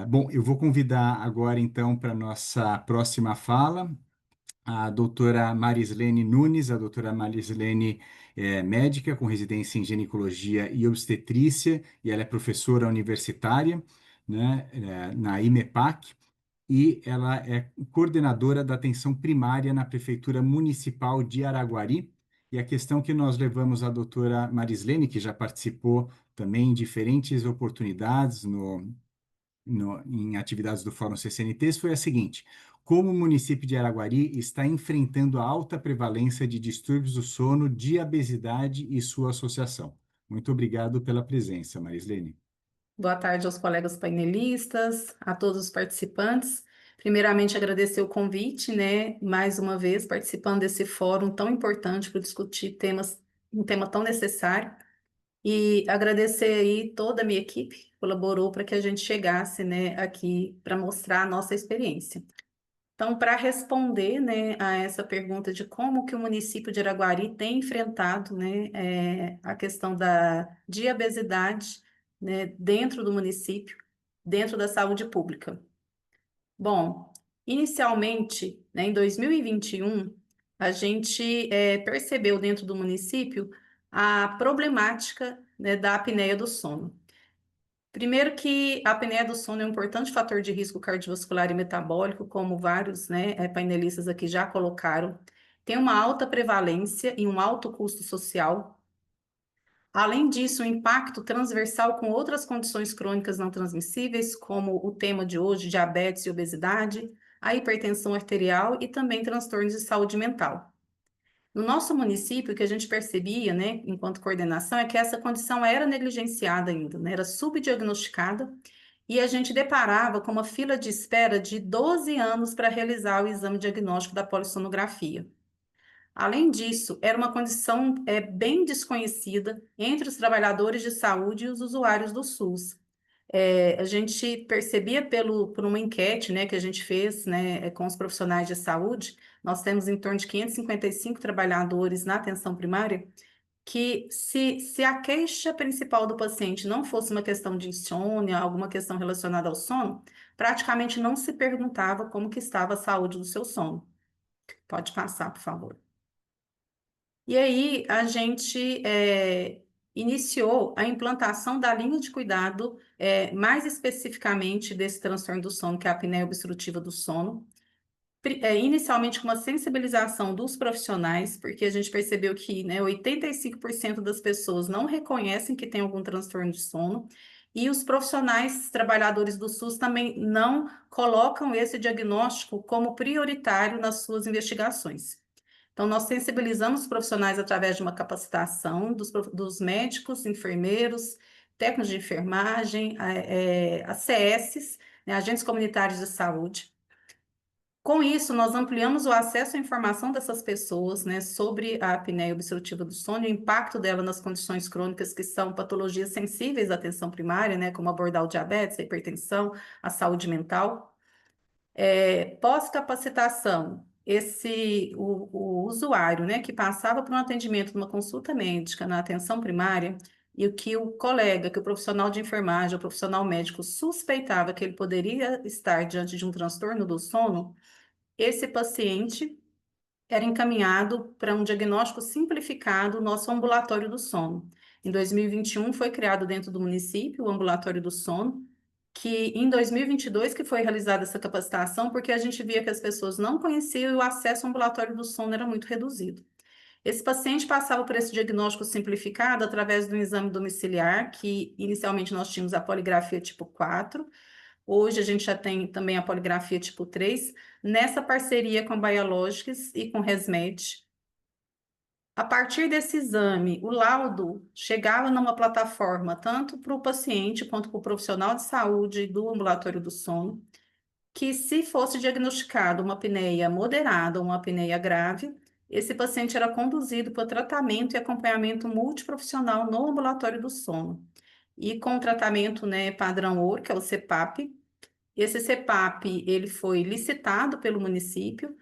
Bom, eu vou convidar agora, então, para a nossa próxima fala, a doutora Marislene Nunes. A doutora Marislene é médica com residência em ginecologia e obstetrícia, e ela é professora universitária, né, na IMEPAC, e ela é coordenadora da atenção primária na Prefeitura Municipal de Araguari. E a questão que nós levamos à doutora Marislene, que já participou também em diferentes oportunidades em atividades do Fórum CCNTs, foi a seguinte: como o município de Araguari está enfrentando a alta prevalência de distúrbios do sono, diabesidade e sua associação. Muito obrigado pela presença, Marislene. Boa tarde aos colegas painelistas, a todos os participantes. Primeiramente, agradecer o convite, né? Mais uma vez, participando desse fórum tão importante para discutir um tema tão necessário. E agradecer aí toda a minha equipe que colaborou para que a gente chegasse, né, aqui para mostrar a nossa experiência. Então, para responder, né, a essa pergunta de como que o município de Araguari tem enfrentado, né, a questão da diabesidade, né, dentro do município, dentro da saúde pública. Bom, inicialmente, né, em 2021, a gente percebeu dentro do município a problemática, né, da apneia do sono. Primeiro que a apneia do sono é um importante fator de risco cardiovascular e metabólico, como vários, né, painelistas aqui já colocaram. Tem uma alta prevalência e um alto custo social. Além disso, o impacto transversal com outras condições crônicas não transmissíveis, como o tema de hoje, diabetes e obesidade, a hipertensão arterial e também transtornos de saúde mental. No nosso município, o que a gente percebia, né, enquanto coordenação, é que essa condição era negligenciada ainda, né, era subdiagnosticada, e a gente deparava com uma fila de espera de 12 anos para realizar o exame diagnóstico da polissonografia. Além disso, era uma condição bem desconhecida entre os trabalhadores de saúde e os usuários do SUS. A gente percebia por uma enquete, né, que a gente fez, né, com os profissionais de saúde. Nós temos em torno de 555 trabalhadores na atenção primária, que se a queixa principal do paciente não fosse uma questão de insônia, alguma questão relacionada ao sono, praticamente não se perguntava como que estava a saúde do seu sono. Pode passar, por favor. E aí a gente iniciou a implantação da linha de cuidado, mais especificamente desse transtorno do sono, que é a apneia obstrutiva do sono. Inicialmente com uma sensibilização dos profissionais, porque a gente percebeu que, né, 85% das pessoas não reconhecem que tem algum transtorno de sono, e os profissionais trabalhadores do SUS também não colocam esse diagnóstico como prioritário nas suas investigações. Então, nós sensibilizamos os profissionais através de uma capacitação dos médicos, enfermeiros, técnicos de enfermagem, ACS, né, agentes comunitários de saúde. Com isso, nós ampliamos o acesso à informação dessas pessoas, né, sobre a apneia obstrutiva do sono e o impacto dela nas condições crônicas que são patologias sensíveis à atenção primária, né, como abordar o diabetes, a hipertensão, a saúde mental. Pós-capacitação, o usuário, né, que passava por um atendimento numa consulta médica na atenção primária e o que o colega, que o profissional de enfermagem, o profissional médico suspeitava que ele poderia estar diante de um transtorno do sono, esse paciente era encaminhado para um diagnóstico simplificado no nosso ambulatório do sono. Em 2021 foi criado dentro do município o ambulatório do sono, que em 2022 que foi realizada essa capacitação, porque a gente via que as pessoas não conheciam e o acesso ao ambulatório do sono era muito reduzido. Esse paciente passava por esse diagnóstico simplificado através do exame domiciliar, que inicialmente nós tínhamos a poligrafia tipo 4. Hoje a gente já tem também a poligrafia tipo 3, nessa parceria com a Biologics e com o ResMed. A partir desse exame, o laudo chegava numa plataforma tanto para o paciente quanto para o profissional de saúde do ambulatório do sono, que se fosse diagnosticado uma apneia moderada ou uma apneia grave, esse paciente era conduzido para tratamento e acompanhamento multiprofissional no ambulatório do sono. E com o tratamento, né, padrão ouro, que é o CPAP. Esse CPAP, ele foi licitado pelo município.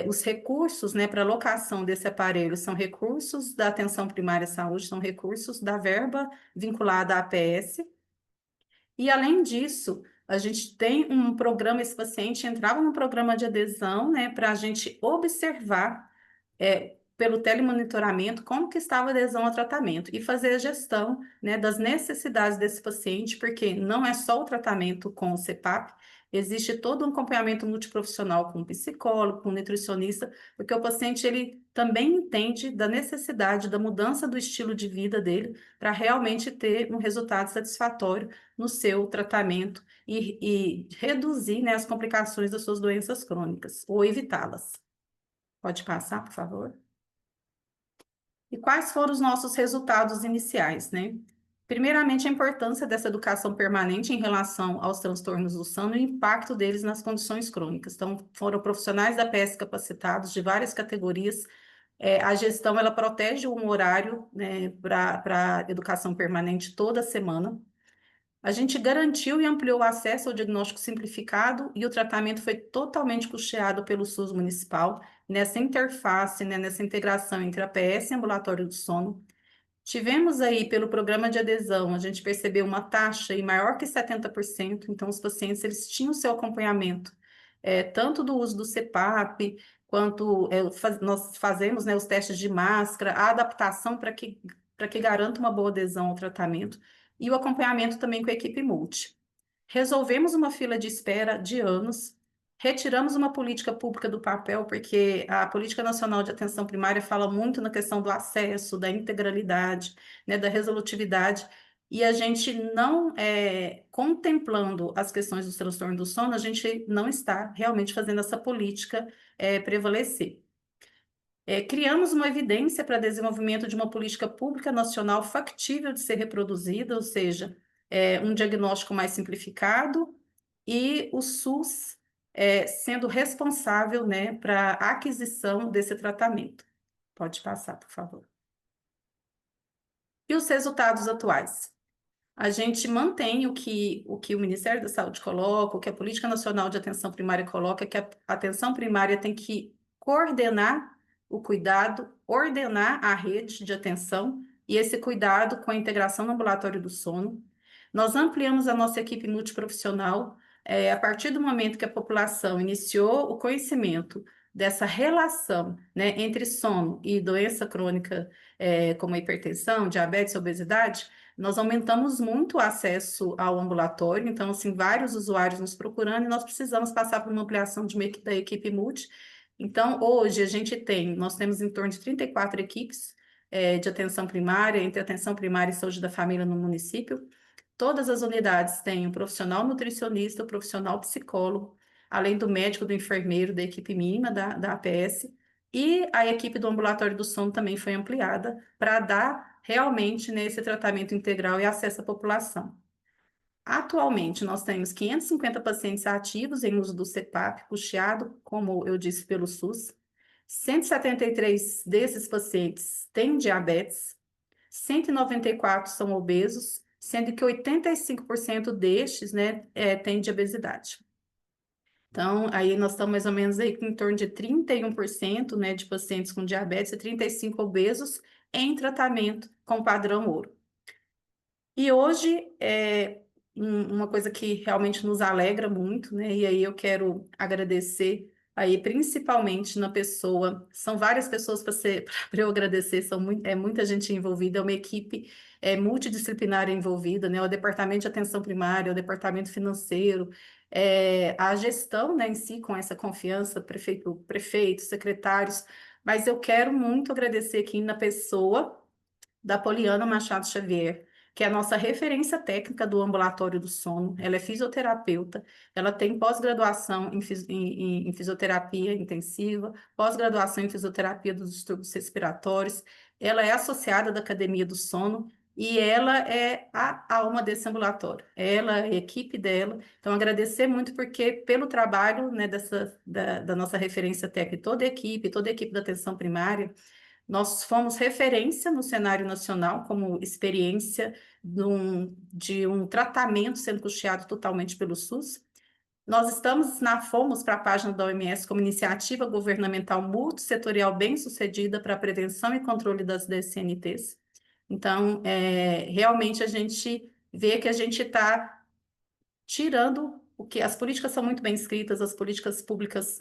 Os recursos, né, para locação desse aparelho são recursos da atenção primária à saúde, são recursos da verba vinculada à APS. E, além disso, A gente tem um programa, esse paciente entrava no programa de adesão, né, para a gente observar pelo telemonitoramento como que estava a adesão ao tratamento e fazer a gestão, né, das necessidades desse paciente, porque não é só o tratamento com o CPAP, existe todo um acompanhamento multiprofissional com um psicólogo, com um nutricionista, porque o paciente ele também entende da necessidade da mudança do estilo de vida dele para realmente ter um resultado satisfatório no seu tratamento e reduzir, né, as complicações das suas doenças crônicas ou evitá-las. Pode passar, por favor? E quais foram os nossos resultados iniciais, né? Primeiramente, a importância dessa educação permanente em relação aos transtornos do sono e o impacto deles nas condições crônicas. Então, foram profissionais da PS capacitados de várias categorias. A gestão, ela protege um horário, né, para educação permanente toda semana. A gente garantiu e ampliou o acesso ao diagnóstico simplificado e o tratamento foi totalmente custeado pelo SUS municipal, nessa interface, né, nessa integração entre a PS e ambulatório do sono. Tivemos aí, pelo programa de adesão, a gente percebeu uma taxa aí maior que 70%, então os pacientes eles tinham seu acompanhamento, tanto do uso do CPAP, quanto nós fazemos, né, os testes de máscara, a adaptação para que garanta uma boa adesão ao tratamento, e o acompanhamento também com a equipe multi. Resolvemos uma fila de espera de anos, retiramos uma política pública do papel, porque a Política Nacional de Atenção Primária fala muito na questão do acesso, da integralidade, né, da resolutividade, e a gente não, contemplando as questões dos transtornos do sono, a gente não está realmente fazendo essa política prevalecer. Criamos uma evidência para desenvolvimento de uma política pública nacional factível de ser reproduzida, ou seja, um diagnóstico mais simplificado e o SUS sendo responsável, né, para a aquisição desse tratamento. Pode passar, por favor. E os resultados atuais? A gente mantém o que o Ministério da Saúde coloca, o que a Política Nacional de Atenção Primária coloca, que a atenção primária tem que coordenar o cuidado, ordenar a rede de atenção e esse cuidado com a integração no ambulatório do sono. Nós ampliamos a nossa equipe multiprofissional, a partir do momento que a população iniciou o conhecimento dessa relação, né, entre sono e doença crônica, como a hipertensão, diabetes, obesidade, nós aumentamos muito o acesso ao ambulatório, então, assim, vários usuários nos procurando e nós precisamos passar por uma ampliação da equipe multi. Então, hoje, nós temos em torno de 34 equipes de atenção primária, entre atenção primária e saúde da família no município. Todas as unidades têm um profissional nutricionista, um profissional psicólogo, além do médico, do enfermeiro, da equipe mínima da APS, e a equipe do ambulatório do sono também foi ampliada para dar realmente nesse tratamento integral e acesso à população. Atualmente, nós temos 550 pacientes ativos em uso do CPAP, custeado, como eu disse, pelo SUS. 173 desses pacientes têm diabetes, 194 são obesos, sendo que 85% destes, né, têm de obesidade. Então, aí nós estamos mais ou menos aí com em torno de 31%, né, de pacientes com diabetes e 35 obesos em tratamento com padrão ouro. E hoje, uma coisa que realmente nos alegra muito, né, e aí eu quero agradecer aí principalmente na pessoa, são várias pessoas para eu agradecer, muita gente envolvida, é uma equipe multidisciplinar envolvida, né, o departamento de atenção primária, o departamento financeiro, a gestão, né, em si, com essa confiança, prefeito, secretários, mas eu quero muito agradecer aqui na pessoa da Poliana Machado Xavier, que é a nossa referência técnica do ambulatório do sono. Ela é fisioterapeuta, ela tem pós-graduação em fisioterapia intensiva, pós-graduação em fisioterapia dos distúrbios respiratórios, ela é associada da Academia do Sono e ela é a alma desse ambulatório. Ela, a equipe dela. Então, agradecer muito porque pelo trabalho, né, da nossa referência técnica, toda a equipe da atenção primária, nós fomos referência no cenário nacional como experiência de um tratamento sendo custeado totalmente pelo SUS. Nós fomos para a página da OMS como iniciativa governamental multissetorial bem-sucedida para a prevenção e controle das DSNTs. Então, realmente a gente vê que a gente está tirando o que as políticas são muito bem escritas, as políticas públicas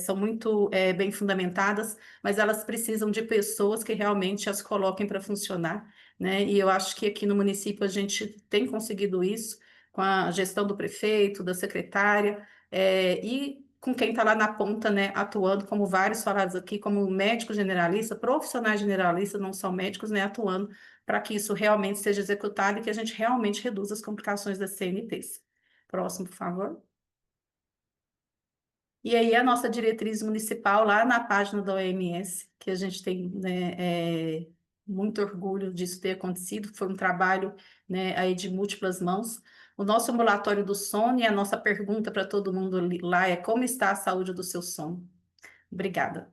são muito bem fundamentadas, mas elas precisam de pessoas que realmente as coloquem para funcionar, né? E eu acho que aqui no município a gente tem conseguido isso com a gestão do prefeito, da secretária, e com quem está lá na ponta, né, atuando, como vários falados aqui, como médico generalista, profissionais generalistas, não são médicos, né, atuando para que isso realmente seja executado e que a gente realmente reduza as complicações das CNTs. Próximo, por favor. E aí a nossa diretriz municipal lá na página da OMS, que a gente tem, né, muito orgulho disso ter acontecido, foi um trabalho, né, aí de múltiplas mãos. O nosso ambulatório do sono e a nossa pergunta para todo mundo lá é como está a saúde do seu sono? Obrigada.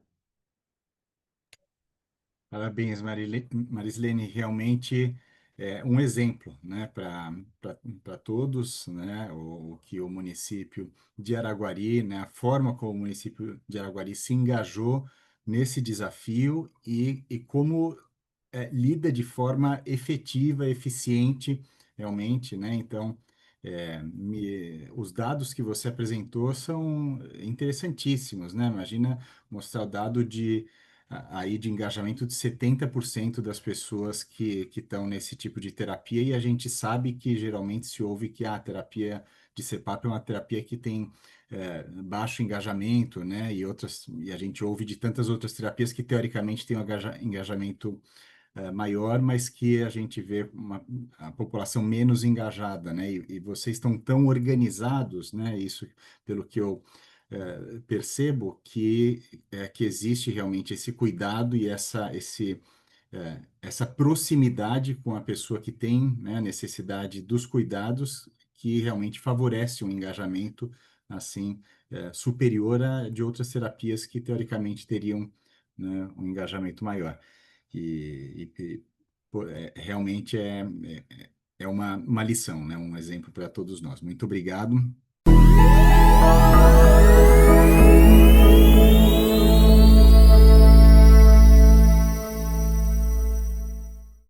Parabéns, Marislene, realmente é um exemplo, né, para todos, né, o que o município de Araguari, né, a forma como o município de Araguari se engajou nesse desafio e como lida de forma efetiva, eficiente, realmente, né? Então, os dados que você apresentou são interessantíssimos, né? Imagina mostrar o dado aí de engajamento de 70% das pessoas que estão nesse tipo de terapia, e a gente sabe que geralmente se ouve que a terapia de CPAP é uma terapia que tem baixo engajamento, né? E a gente ouve de tantas outras terapias que teoricamente têm um engajamento maior, mas que a gente vê a população menos engajada, né? E vocês estão tão organizados, né? Isso, pelo que eu percebo, que existe realmente esse cuidado e essa proximidade com a pessoa que tem, né, a necessidade dos cuidados, que realmente favorece um engajamento assim superior a de outras terapias que teoricamente teriam, né, um engajamento maior. Pô, realmente é uma lição, né? Um exemplo para todos nós. Muito obrigado.